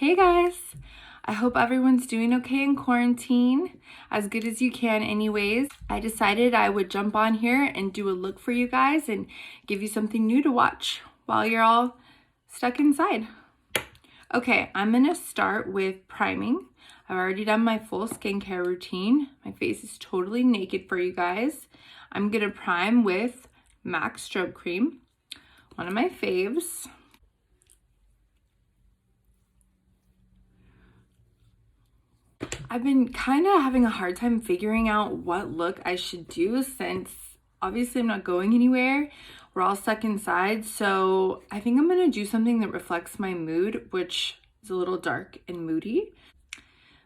Hey guys! I hope everyone's doing okay in quarantine, as good as you can anyways. I decided I would jump on here and do a look for you guys and give you something new to watch while you're all stuck inside. Okay, I'm gonna start with priming. I've already done my full skincare routine. My face is totally naked for you guys. I'm gonna prime with MAC Strobe Cream, one of my faves. I've been kind of having a hard time figuring out what look I should do since obviously I'm not going anywhere. We're all stuck inside, so I think I'm gonna do something that reflects my mood, which is a little dark and moody.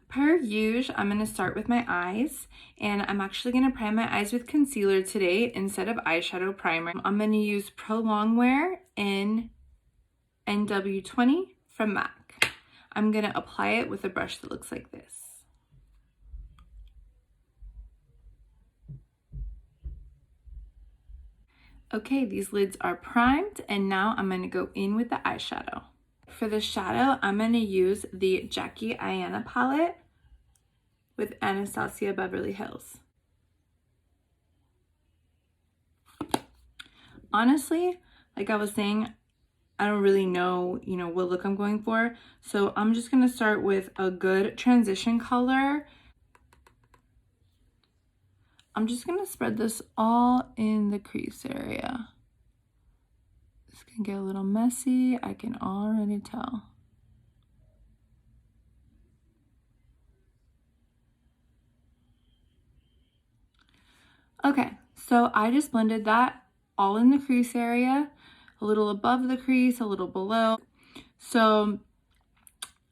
Per usual, I'm gonna start with my eyes, and I'm actually gonna prime my eyes with concealer today instead of eyeshadow primer. I'm gonna use Pro Longwear in NW20 from MAC. I'm gonna apply it with a brush that looks like this. Okay, these lids are primed, and now I'm gonna go in with the eyeshadow. For the shadow, I'm gonna use the Jackie Aina palette with Anastasia Beverly Hills. Honestly, like I was saying, I don't really know, what look I'm going for. So I'm just gonna start with a good transition color. I'm just gonna spread this all in the crease area. This can get a little messy, I can already tell. Okay, so I just blended that all in the crease area, a little above the crease, a little below. So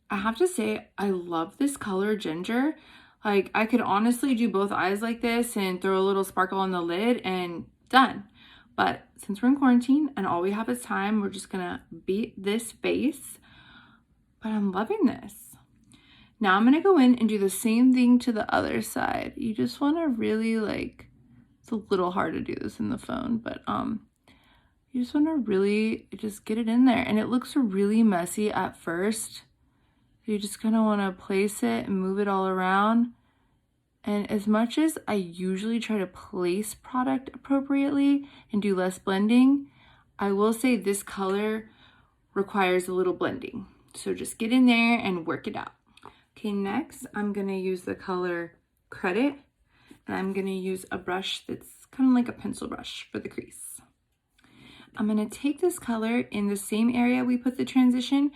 I have to say, I love this color ginger. Like, I could honestly do both eyes like this and throw a little sparkle on the lid and done. But since we're in quarantine and all we have is time, we're just gonna beat this face. But I'm loving this. Now I'm gonna go in and do the same thing to the other side. You just wanna really it's a little hard to do this in the phone, but you just wanna really just get it in there. And it looks really messy at first. You just kind of want to place it and move it all around. And as much as I usually try to place product appropriately and do less blending, I will say this color requires a little blending. So just get in there and work it out. Okay, next I'm going to use the color Credit, and I'm going to use a brush that's kind of like a pencil brush for the crease. I'm going to take this color in the same area we put the transition,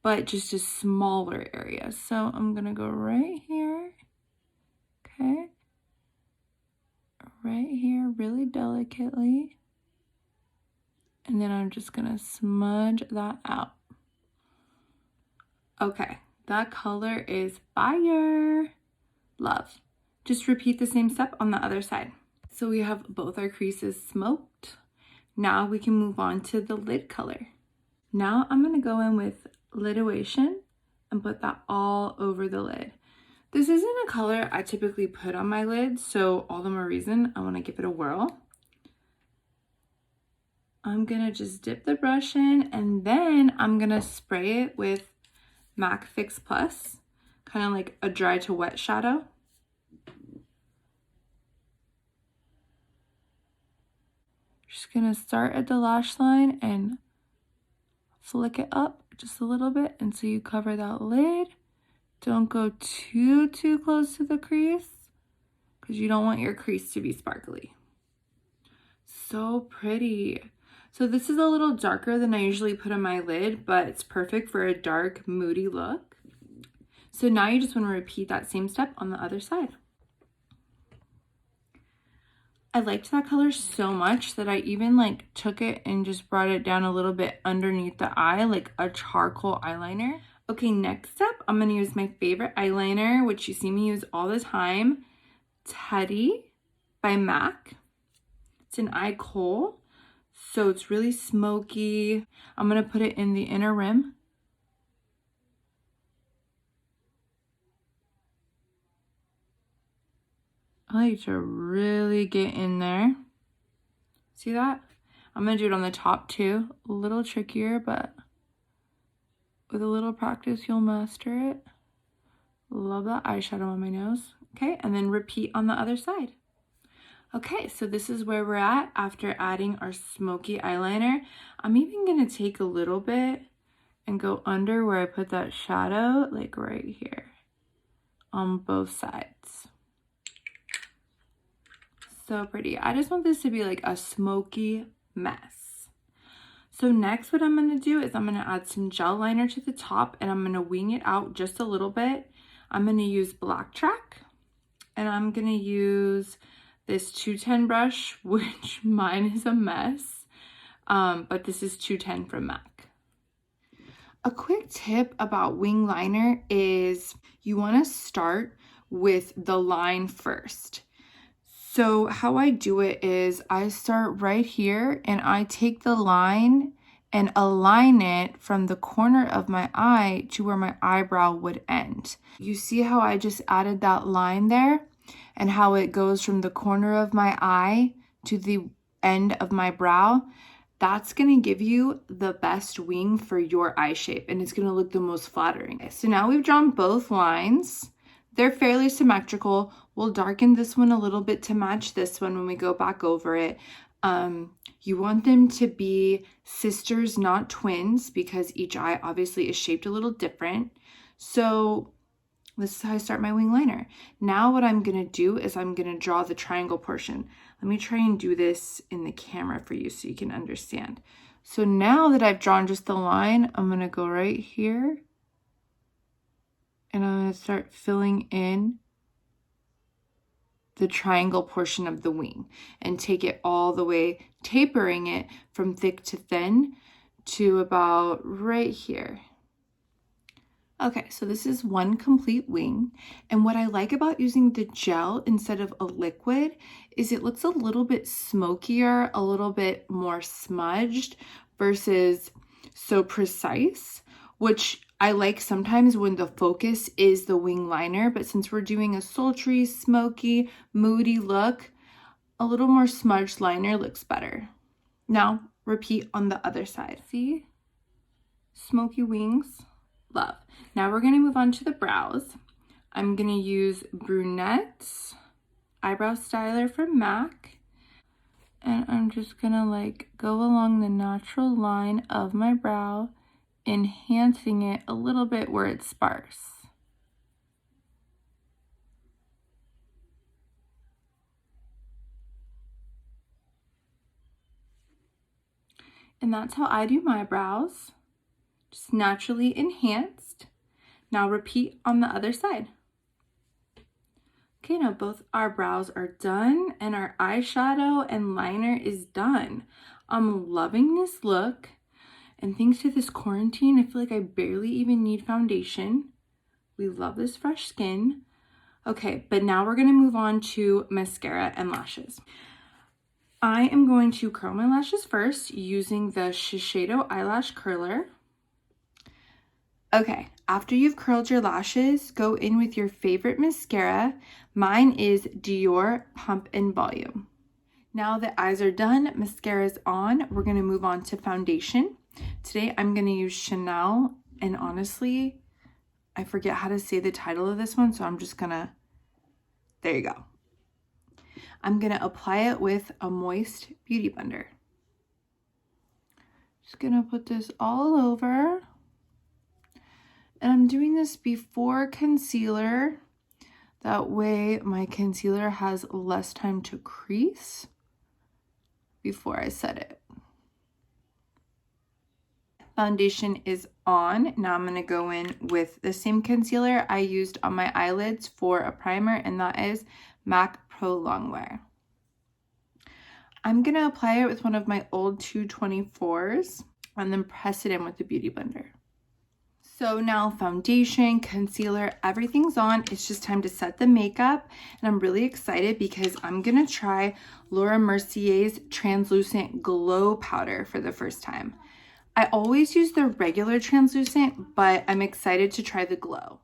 but just a smaller area. So I'm gonna go right here, okay? Right here, really delicately. And then I'm just gonna smudge that out. Okay, that color is fire. Love. Just repeat the same step on the other side. So we have both our creases smoked. Now we can move on to the lid color. Now I'm gonna go in with Lidduation and put that all over the lid. This isn't a color I typically put on my lid, so all the more reason I want to give it a whirl. I'm gonna just dip the brush in, and then I'm gonna spray it with MAC Fix Plus, kind of like a dry to wet shadow. Just gonna start at the lash line and flick it up just a little bit until you cover that lid. Don't go too close to the crease because you don't want your crease to be sparkly. So pretty. So this is a little darker than I usually put on my lid, but it's perfect for a dark, moody look. So now you just want to repeat that same step on the other side. I liked that color so much that I even took it and just brought it down a little bit underneath the eye, like a charcoal eyeliner. Okay, next up, I'm gonna use my favorite eyeliner, which you see me use all the time, Teddy by MAC. It's an eye kohl, so it's really smoky. I'm gonna put it in the inner rim. I like to really get in there. See that? I'm gonna do it on the top too. A little trickier, but With a little practice, you'll master it. Love that eyeshadow on my nose. Okay, and then repeat on the other side. Okay, so this is where we're at after adding our smoky eyeliner. I'm even gonna take a little bit and go under where I put that shadow, like right here on both sides. So pretty. I just want this to be like a smoky mess. So next what I'm gonna do is I'm gonna add some gel liner to the top and I'm gonna wing it out just a little bit. I'm gonna use Black Track and I'm gonna use this 210 brush, which mine is a mess, but this is 210 from MAC. A quick tip about wing liner is you wanna start with the line first. So how I do it is I start right here and I take the line and align it from the corner of my eye to where my eyebrow would end. You see how I just added that line there and how it goes from the corner of my eye to the end of my brow? That's gonna give you the best wing for your eye shape and it's gonna look the most flattering. So now we've drawn both lines. They're fairly symmetrical. We'll darken this one a little bit to match this one when we go back over it. You want them to be sisters, not twins, because each eye obviously is shaped a little different. So this is how I start my wing liner. Now what I'm gonna do is I'm gonna draw the triangle portion. Let me try and do this in the camera for you so you can understand. So now that I've drawn just the line, I'm gonna go right here and I'm gonna start filling in the triangle portion of the wing and take it all the way, tapering it from thick to thin to about right here. Okay, so this is one complete wing. And what I like about using the gel instead of a liquid is it looks a little bit smokier, a little bit more smudged versus so precise, which I like sometimes when the focus is the wing liner, but since we're doing a sultry, smoky, moody look, a little more smudged liner looks better. Now, repeat on the other side. See? Smoky wings. Love. Now we're going to move on to the brows. I'm going to use Brunette's Eyebrow Styler from MAC. And I'm just going to like go along the natural line of my brow, enhancing it a little bit where it's sparse. And that's how I do my brows. Just naturally enhanced. Now repeat on the other side. Okay, now both our brows are done and our eyeshadow and liner is done. I'm loving this look. And thanks to this quarantine, I feel like I barely even need foundation. We love this fresh skin. Okay, but now we're gonna move on to mascara and lashes. I am going to curl my lashes first using the Shiseido eyelash curler. Okay, after you've curled your lashes, go in with your favorite mascara. Mine is Dior Pump and Volume. Now that eyes are done, mascara's on, we're gonna move on to foundation. Today I'm gonna use Chanel, and honestly, I forget how to say the title of this one, so I'm just gonna, there you go. I'm gonna apply it with a moist beauty blender. Just gonna put this all over. And I'm doing this before concealer. That way my concealer has less time to crease before I set it. Foundation is on. Now I'm gonna go in with the same concealer I used on my eyelids for a primer, and that is MAC Pro Longwear. I'm gonna apply it with one of my old 224s and then press it in with the beauty blender. So now foundation, concealer, everything's on. It's just time to set the makeup. And I'm really excited because I'm gonna try Laura Mercier's translucent glow powder for the first time. I always use the regular translucent, but I'm excited to try the glow.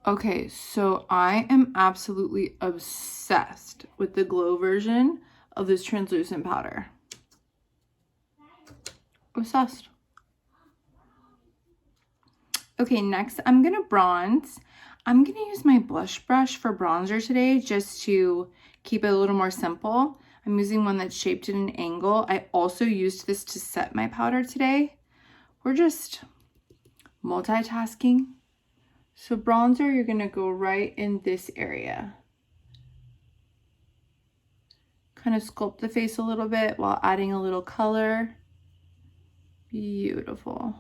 Okay, so I am absolutely obsessed with the glow version of this translucent powder. Obsessed. Okay, next I'm gonna bronze. I'm gonna use my blush brush for bronzer today just to keep it a little more simple. I'm using one that's shaped at an angle. I also used this to set my powder today. We're just multitasking. So bronzer, you're gonna go right in this area. Kind of sculpt the face a little bit while adding a little color. Beautiful.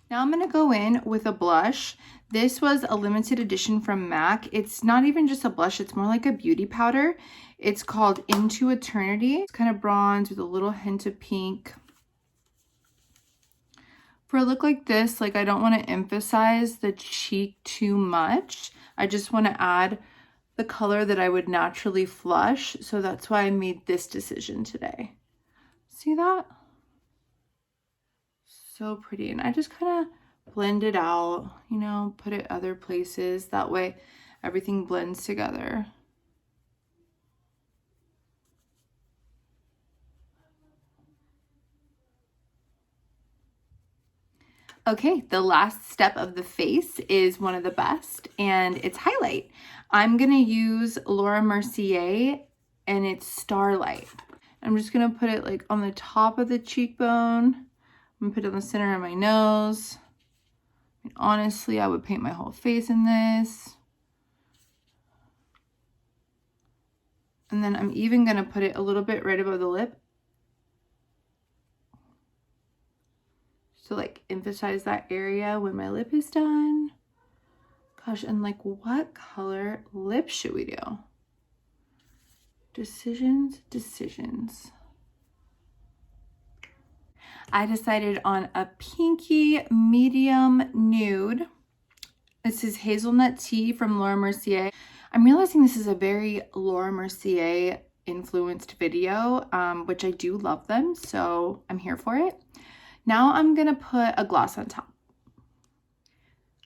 Now I'm gonna go in with a blush. This was a limited edition from MAC. It's not even just a blush, it's more like a beauty powder. It's called Into Eternity. It's kind of bronze with a little hint of pink. For a look like this, like I don't want to emphasize the cheek too much. I just want to add the color that I would naturally flush. So that's why I made this decision today. See that? So pretty. And I just kind of blend it out, you know, put it other places. That way everything blends together. Okay, the last step of the face is one of the best, and it's highlight. I'm gonna use Laura Mercier, and it's Starlight. I'm just gonna put it like on the top of the cheekbone. I'm gonna put it in the center of my nose. And honestly, I would paint my whole face in this. And then I'm even gonna put it a little bit right above the lip. So like emphasize that area when my lip is done. Gosh, and like what color lip should we do? Decisions. I decided on a pinky medium nude. This is Hazelnut Tea from Laura Mercier. I'm realizing this is a very Laura Mercier influenced video, which I do love them, so I'm here for it. Now I'm gonna put a gloss on top.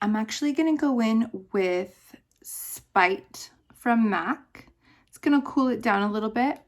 I'm actually gonna go in with Spite from MAC. It's gonna cool it down a little bit.